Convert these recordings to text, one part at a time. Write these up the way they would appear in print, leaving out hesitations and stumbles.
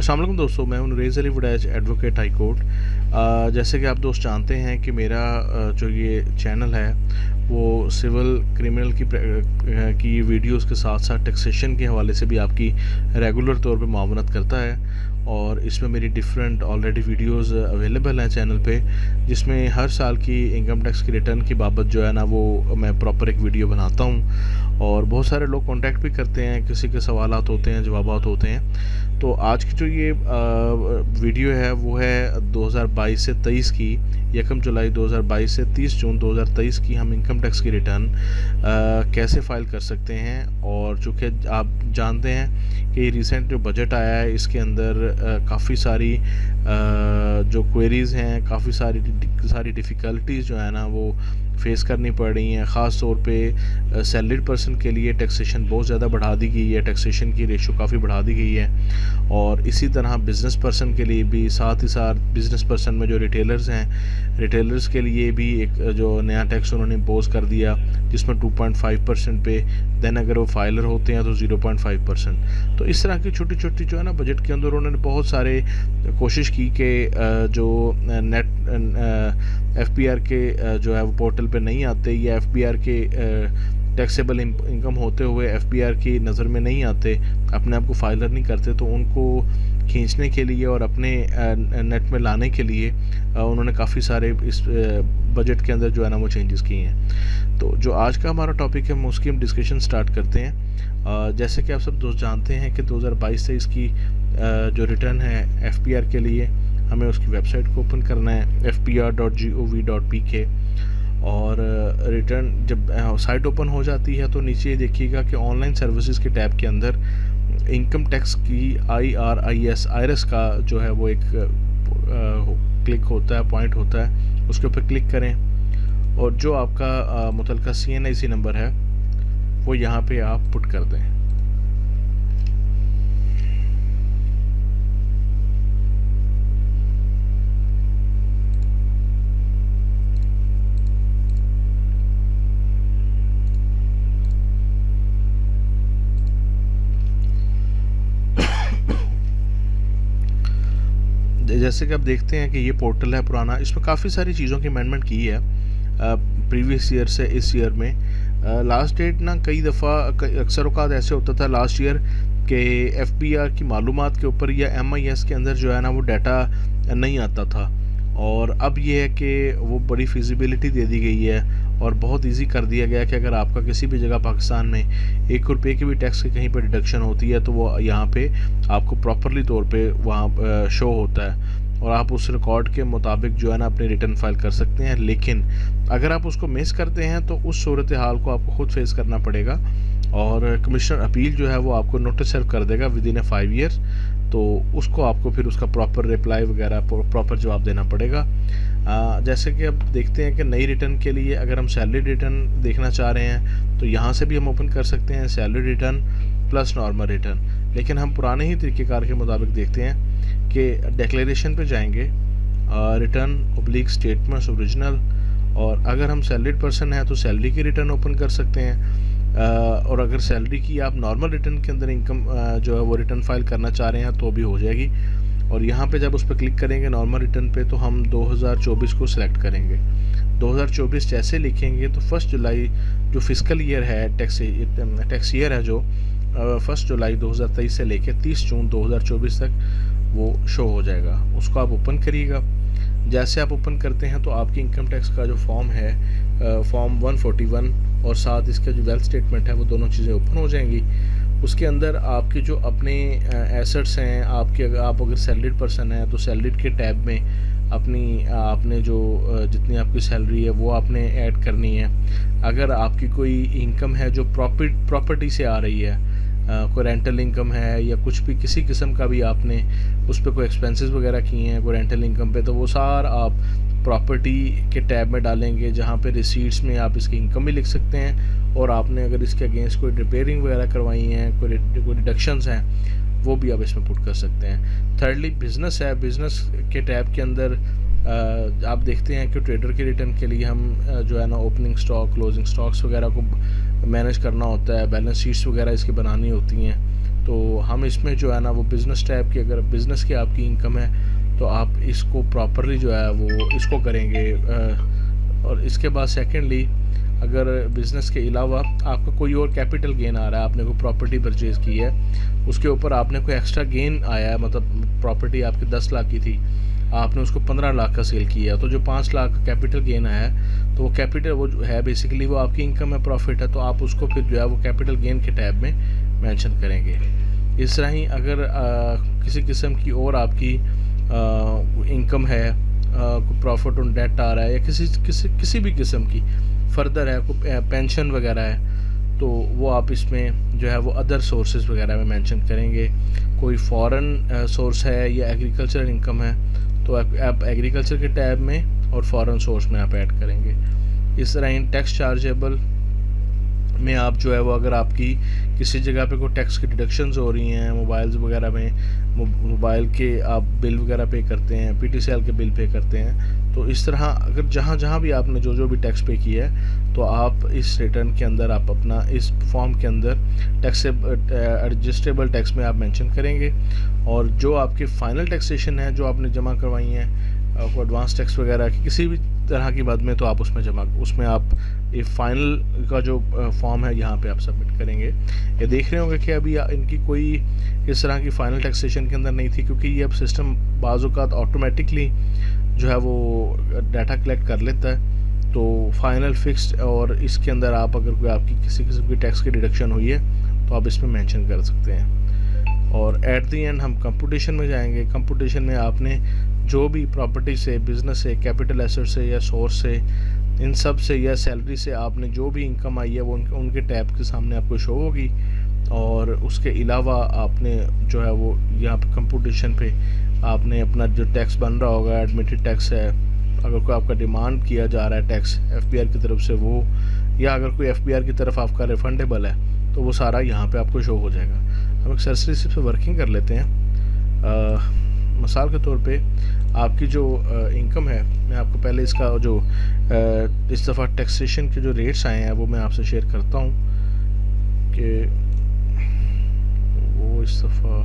अस्सलाम वालेकुम दोस्तों, मैं हूं Nariz Ali Waraich, advocate high court. जैसे कि आप दोस्त जानते हैं कि मेरा जो ये चैनल है वो सिविल क्रिमिनल की वीडियोस के साथ साथ टैक्सेशन के हवाले से भी आपकी रेगुलर तौर पे मावनत करता है। और इसमें मेरी डिफरेंट ऑलरेडी वीडियोस अवेलेबल हैं चैनल पे, जिसमें हर साल की इनकम टैक्स की रिटर्न की बाबत जो है ना वो मैं प्रॉपर एक वीडियो बनाता हूँ। और बहुत सारे लोग कांटेक्ट भी करते हैं, किसी के सवालात होते हैं, जवाबात होते हैं। तो आज की जो ये वीडियो है वो है 2022 से 23 की, 1 जुलाई 2022 से 30 जून 2023 की हम इनकम टैक्स की रिटर्न कैसे फ़ाइल कर सकते हैं। और चूँकि आप जानते हैं कि रिसेंट जो बजट आया है इसके अंदर काफ़ी सारी जो क्वेरीज़ हैं, काफ़ी सारी डिफ़िकल्टीज़ जो है ना वो फेस करनी पड़ रही हैं। ख़ास तौर पे सैलरीड पर्सन के लिए टैक्सेशन बहुत ज़्यादा बढ़ा दी गई है, टैक्सेशन की रेशो काफ़ी बढ़ा दी गई है। और इसी तरह बिज़नेस पर्सन के लिए भी, साथ ही साथ बिज़नेस पर्सन में जो रिटेलर्स हैं, रिटेलर्स के लिए भी एक जो नया टैक्स उन्होंने इम्पोज़ कर दिया, जिसमें 2.5% पे, देन अगर वो फाइलर होते हैं तो 0.5%। तो इस तरह की छोटी छोटी जो है ना बजट के अंदर उन्होंने बहुत सारे कोशिश की कि जो नेट एफपीआर के जो है वो पोर्टल पे नहीं आते, या एफपीआर के टैक्सेबल इनकम होते हुए एफपीआर की नज़र में नहीं आते, अपने आप को फाइलर नहीं करते, तो उनको खींचने के लिए और अपने नेट में लाने के लिए उन्होंने काफ़ी सारे इस बजट के अंदर जो है ना वो चेंजेस किए हैं। तो जो आज का हमारा टॉपिक है उसकी हम डिस्कशन स्टार्ट करते हैं। जैसे कि आप सब दोस्त जानते हैं कि 2022 से इसकी जो रिटर्न है एफपीआर के लिए हमें उसकी वेबसाइट को ओपन करना है, fpr.gov.pk। और रिटर्न जब साइट ओपन हो जाती है तो नीचे देखिएगा कि ऑनलाइन सर्विसेज के टैब के अंदर इनकम टैक्स की आईआरएस का जो है वो एक क्लिक होता है, पॉइंट होता है, उसके ऊपर क्लिक करें और जो आपका मुतलका CNIC नंबर है वो यहाँ पे आप पुट कर दें। जैसे कि आप देखते हैं कि ये पोर्टल है पुराना, इसमें काफ़ी सारी चीज़ों की अमेंडमेंट की है प्रीवियस ईयर से इस ईयर में। लास्ट डेट ना कई दफ़ा अक्सर औक़ात ऐसे होता था लास्ट ईयर के एफपीआर की मालूमात के ऊपर या MIS के अंदर जो है ना वो डाटा नहीं आता था। और अब ये है कि वो बड़ी फिजिबिलिटी दे दी गई है और बहुत इजी कर दिया गया कि अगर आपका किसी भी जगह पाकिस्तान में 1 रुपये की भी टैक्स की कहीं पर डिडक्शन होती है तो वो यहाँ पे आपको प्रॉपरली तौर पे वहाँ शो होता है और आप उस रिकॉर्ड के मुताबिक जो है ना अपनी रिटर्न फाइल कर सकते हैं। लेकिन अगर आप उसको मिस करते हैं तो उस सूरत हाल को आपको खुद फेस करना पड़ेगा और कमिश्नर अपील जो है वो आपको नोटिस सर्व कर देगा विद इन 5 ईयर्स। तो उसको आपको फिर उसका प्रॉपर रिप्लाई वगैरह प्रॉपर जवाब देना पड़ेगा। जैसे कि अब देखते हैं कि नई रिटर्न के लिए अगर हम सैलरी रिटर्न देखना चाह रहे हैं तो यहाँ से भी हम ओपन कर सकते हैं salary return plus normal return. लेकिन हम पुराने ही तरीक़ेकार के मुताबिक देखते हैं कि डिक्लेरेशन पे जाएंगे, रिटर्न ऑब्लिक स्टेटमेंट्स ओरिजिनल, और अगर हम सैलरीड पर्सन हैं तो सैलरी की रिटर्न ओपन कर सकते हैं। और अगर सैलरी की आप नॉर्मल रिटर्न के अंदर इनकम जो है वो रिटर्न फाइल करना चाह रहे हैं तो भी हो जाएगी। और यहाँ पे जब उस पर क्लिक करेंगे नॉर्मल रिटर्न पे तो हम 2024 को सिलेक्ट करेंगे। 2024 जैसे लिखेंगे तो 1 जुलाई जो फिस्कल ईयर है, टैक्स ईयर है, जो 1 जुलाई 2023 से लेकर 30 जून 2024 तक वो शो हो जाएगा। उसको आप ओपन करिएगा। जैसे आप ओपन करते हैं तो आपकी इनकम टैक्स का जो फॉर्म है, फॉर्म 141 और साथ इसका जो वेल्थ स्टेटमेंट है, वो दोनों चीज़ें ओपन हो जाएंगी। उसके अंदर आपके जो अपने एसेट्स हैं, आप अगर सैलरीड पर्सन हैं तो सैलरीड के टैब में आपने जो जितनी आपकी सैलरी है वो आपने ऐड करनी है। अगर आपकी कोई इनकम है जो प्रॉपर्टी से आ रही है, कोई रेंटल इनकम है या कुछ भी किसी किस्म का भी आपने उस पर कोई एक्सपेंसेस वगैरह किए हैं कोई रेंटल इनकम पे, तो वो सारा आप प्रॉपर्टी के टैब में डालेंगे, जहाँ पे रिसीट्स में आप इसकी इनकम भी लिख सकते हैं। और आपने अगर इसके अगेंस्ट कोई रिपेयरिंग वगैरह करवाई हैं, कोई डिडक्शंस हैं, वो भी आप इसमें पुट कर सकते हैं। थर्डली बिज़नेस है, बिज़नेस के टैब के अंदर आप देखते हैं कि ट्रेडर के रिटर्न के लिए हम जो है ना ओपनिंग स्टॉक, क्लोजिंग स्टॉक्स वगैरह को मैनेज करना होता है, बैलेंस शीट्स वगैरह इसकी बनानी होती हैं। तो हम इसमें जो है ना वो बिज़नेस टाइप की, अगर बिज़नेस की आपकी इनकम है तो आप इसको प्रॉपरली जो है वो इसको करेंगे। और इसके बाद सेकेंडली, अगर बिज़नेस के अलावा आपका कोई और कैपिटल गेन आ रहा है, आपने कोई प्रॉपर्टी परचेज़ की है, उसके ऊपर आपने कोई एक्स्ट्रा गेन आया है, मतलब प्रॉपर्टी आपकी 10 लाख की थी, आपने उसको 15 लाख का सेल किया, तो जो 5 लाख का कैपिटल गेन आया है, तो वो कैपिटल वो जो है बेसिकली वो आपकी इनकम है, प्रॉफिट है, तो आप उसको फिर जो है वो कैपिटल गेन के टैब में मेंशन करेंगे। इस तरह ही अगर किसी किस्म की और आपकी इनकम है, प्रॉफिट ऑन डेट आ रहा है, या किसी भी किस्म की फर्दर है, कोई पेंशन वगैरह है, तो वो आप इसमें जो है वो अदर सोर्सेज वगैरह में मेंशन करेंगे। कोई फॉरेन सोर्स है या एग्रीकल्चर इनकम है, तो आप एग्रीकल्चर के टैब में और फॉरेन सोर्स में आप ऐड करेंगे। इस तरह इन टैक्स चार्जेबल में आप जो है वो, अगर आपकी किसी जगह पे कोई टैक्स की डिडक्शंस हो रही हैं, मोबाइल्स वगैरह में, मोबाइल के आप बिल वगैरह पे करते हैं, पीटीसीएल के बिल पे करते हैं, तो इस तरह अगर जहाँ भी आपने जो भी टैक्स पे किया है, तो आप इस रिटर्न के अंदर आप अपना इस फॉर्म के अंदर टैक्स एडजस्टेबल टैक्स में आप मेंशन करेंगे। और जो आपके फाइनल टैक्सेशन है जो आपने जमा करवाई हैं, आपको एडवांस टैक्स वगैरह की किसी भी तरह की बात में, तो आप उसमें आप ये फाइनल का जो फॉर्म है यहाँ पे आप सबमिट करेंगे। ये देख रहे होंगे कि अभी इनकी कोई इस तरह की फ़ाइनल टैक्सेशन के अंदर नहीं थी, क्योंकि ये अब सिस्टम बाज़ औक़ात ऑटोमेटिकली जो है वो डाटा कलेक्ट कर लेता है, तो फाइनल फिक्स्ड, और इसके अंदर आप अगर कोई आपकी किसी किस्म की टैक्स की डिडक्शन हुई है तो आप इसमें मेंशन कर सकते हैं। और एट द एंड हम कंप्यूटेशन में जाएंगे। कंप्यूटेशन में आपने जो भी प्रॉपर्टी से, बिज़नेस से, कैपिटल एसेट से या सोर्स से, इन सब से या सैलरी से आपने जो भी इनकम आई है वो उनके टैब के सामने आपको शो होगी। और उसके अलावा आपने जो है वो यहाँ पर कंप्यूटेशन पे आपने अपना जो टैक्स बन रहा होगा, एडमिटेड टैक्स है, अगर कोई आपका डिमांड किया जा रहा है टैक्स एफबीआर की तरफ से वो, या अगर कोई एफबीआर की तरफ आपका रिफंडेबल है, तो वो सारा यहाँ पे आपको शो हो जाएगा। हम एक सरसरी पे वर्किंग कर लेते हैं। मिसाल के तौर पे आपकी जो इनकम है, मैं आपको पहले इसका जो इस दफ़ा टैक्सेशन के जो रेट्स आए हैं वो मैं आपसे शेयर करता हूँ कि वो इस दफ़ा,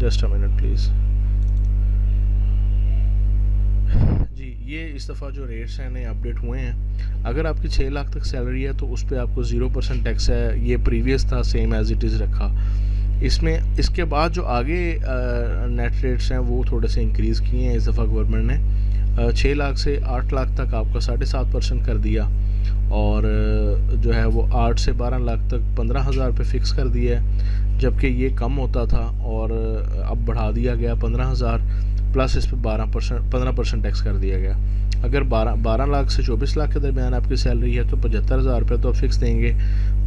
जस्ट अ मिनट प्लीज़ जी। ये इस दफ़ा जो रेट्स हैं नए अपडेट हुए हैं। अगर आपकी 6 लाख तक सैलरी है तो उस पर आपको 0% टैक्स है। ये प्रीवियस था, सेम एज़ इट इज़ रखा। इसके बाद जो आगे नेट रेट्स हैं वो थोड़े से इंक्रीज़ किए हैं इस दफ़ा गवर्नमेंट ने। 6 लाख से 8 लाख तक आपका 7.5% कर दिया, और जो है वो 8 से 12 लाख तक 15,000 पे फिक्स कर दिया है, जबकि ये कम होता था और अब बढ़ा दिया गया 15,000 प्लस इस पर 15% टैक्स कर दिया गया। अगर 12 लाख से 24 लाख के दरमियान आपकी सैलरी है तो 75,000 रुपये तो आप फिक्स देंगे,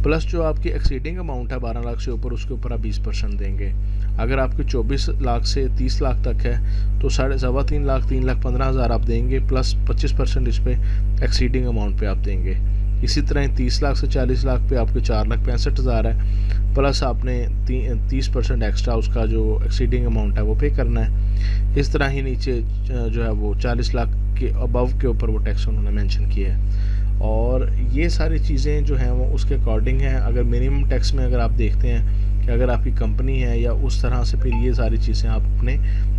प्लस जो आपकी एक्सीडिंग अमाउंट है 12 लाख से ऊपर, उसके ऊपर आप 20% देंगे। अगर आपकी 24 लाख से 30 लाख तक है तो 3.25 लाख 3,15,000 आप देंगे, प्लस 25% इस पर एक्सीडिंग अमाउंट पे आप देंगे। इसी तरह 30 लाख से 40 लाख पे आपके 4,65,000 है, प्लस आपने 30% एक्स्ट्रा उसका जो एक्सीडिंग अमाउंट है वो पे करना है। इस तरह ही नीचे जो है वो 40 लाख के अबव के ऊपर वो टैक्स उन्होंने मेंशन किया है। और ये सारी चीज़ें जो हैं वो उसके अकॉर्डिंग हैं। अगर मिनिमम टैक्स में अगर आप देखते हैं कि अगर आपकी कंपनी है या उस तरह से, फिर ये सारी चीज़ें आप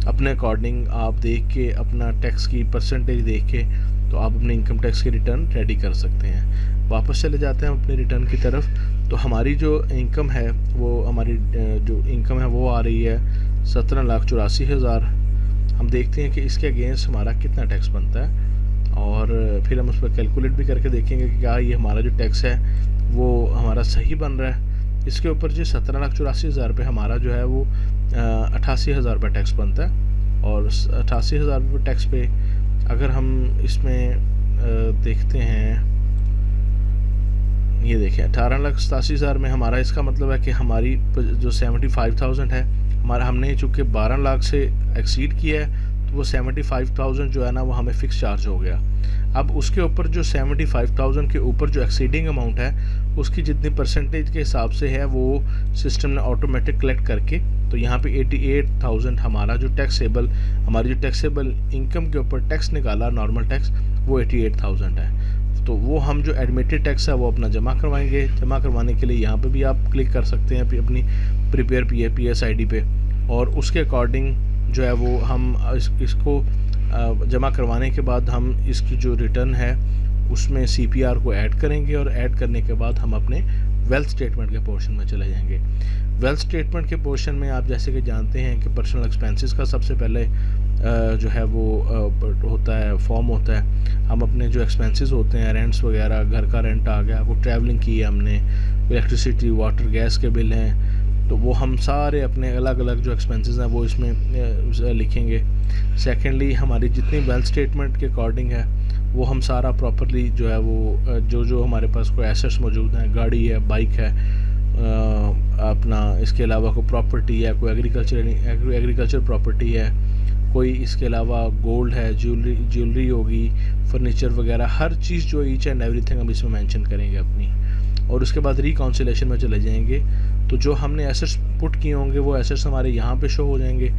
अपने अकॉर्डिंग आप देख के, अपना टैक्स की परसेंटेज देख के, तो आप अपने इनकम टैक्स की रिटर्न रेडी कर सकते हैं। वापस चले जाते हैं अपनी रिटर्न की तरफ। तो हमारी जो इनकम है वो, हमारी जो इनकम है वो आ रही है 17,84,000। हम देखते हैं कि इसके अगेंस्ट हमारा कितना टैक्स बनता है, और फिर हम उस पर कैलकुलेट भी करके देखेंगे कि क्या ये हमारा जो टैक्स है वो हमारा सही बन रहा है। इसके ऊपर जो 17,84,000 रुपये हमारा जो है वो 88,000 रुपये टैक्स बनता है। और 88,000 रुपये टैक्स पे अगर हम इसमें देखते हैं, ये देखें 18,87,000 में हमारा, इसका मतलब है कि हमारी जो 75,000 है हमारा, हमने चूँकि 12 लाख से एक्सीड किया है तो वो 75,000 जो है ना वो हमें फ़िक्स चार्ज हो गया। अब उसके ऊपर जो 75,000 के ऊपर जो एक्सीडिंग अमाउंट है उसकी जितनी परसेंटेज के हिसाब से है वो सिस्टम ने ऑटोमेटिक कलेक्ट करके, तो यहाँ पे 88,000 हमारा जो टैक्सेबल, हमारी जो टैक्सेबल इनकम के ऊपर टैक्स निकाला नॉर्मल टैक्स, वो 88,000 है। तो वो हम जो एडमिटेड टैक्स है वो अपना जमा करवाएंगे। जमा करवाने के लिए यहाँ पे भी आप क्लिक कर सकते हैं अपनी प्रिपेयर PSID पे, और उसके अकॉर्डिंग जो है वो हम इसको जमा करवाने के बाद हम इसकी जो रिटर्न है उसमें CPR को ऐड करेंगे, और ऐड करने के बाद हम अपने वेल्थ स्टेटमेंट के पोर्शन में चले जाएंगे। वेल्थ स्टेटमेंट के पोर्शन में आप जैसे कि जानते हैं कि पर्सनल एक्सपेंसेस का सबसे पहले जो है वो होता है, फॉर्म होता है। हम अपने जो एक्सपेंसेस होते हैं, रेंट्स वगैरह, घर का रेंट आ गया, कोई ट्रैवलिंग की है हमने, इलेक्ट्रिसिटी, वाटर, गैस के बिल हैं, तो वो हम सारे अपने अलग अलग जो एक्सपेंसेस हैं वो इसमें लिखेंगे। सेकेंडली हमारी जितनी वेल्थ स्टेटमेंट के अकॉर्डिंग है वो हम सारा प्रॉपरली जो है वो जो हमारे पास कोई एसेट्स मौजूद हैं, गाड़ी है, बाइक है, अपना इसके अलावा कोई प्रॉपर्टी है, कोई एग्रीकल्चर प्रॉपर्टी है, कोई इसके अलावा गोल्ड है, ज्वेलरी होगी, फर्नीचर वगैरह, हर चीज़ जो ईच एंड एवरीथिंग हम इसमें मेंशन करेंगे अपनी। और उसके बाद रिकॉन्सिलेशन में चले जाएंगे, तो जो हमने एसेट्स पुट किए होंगे वो एसेट्स हमारे यहाँ पे शो हो जाएंगे।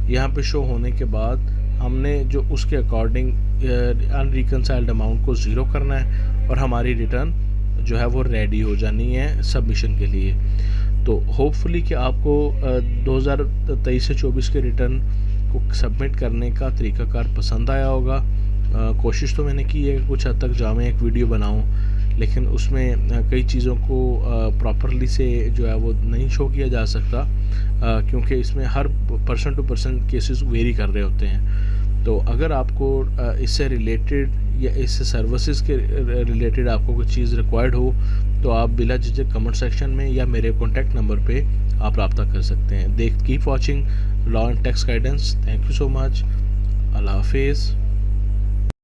यहाँ पे शो होने के बाद हमने जो उसके अकॉर्डिंग अनरिकनसाइल्ड अमाउंट को ज़ीरो करना है, और हमारी रिटर्न जो है वो रेडी हो जानी है सबमिशन के लिए। तो होपफुली कि आपको 2023 से 24 के रिटर्न को सबमिट करने का तरीक़ाकार पसंद आया होगा। कोशिश तो मैंने की है कि कुछ हद तक जामे एक वीडियो बनाऊं, लेकिन उसमें कई चीज़ों को प्रॉपरली से जो है वो नहीं शो किया जा सकता, क्योंकि इसमें हर person to person cases vary कर रहे होते हैं। तो अगर आपको इससे रिलेटेड या इससे सर्विसेज के रिलेटेड आपको कोई चीज़ रिक्वायर्ड हो, तो आप बिला झिझक कमेंट सेक्शन में या मेरे कॉन्टैक्ट नंबर पे आप रब्ता कर सकते हैं। Keep watching law and tax guidance. Thank you so much. अल्लाह हाफिज़।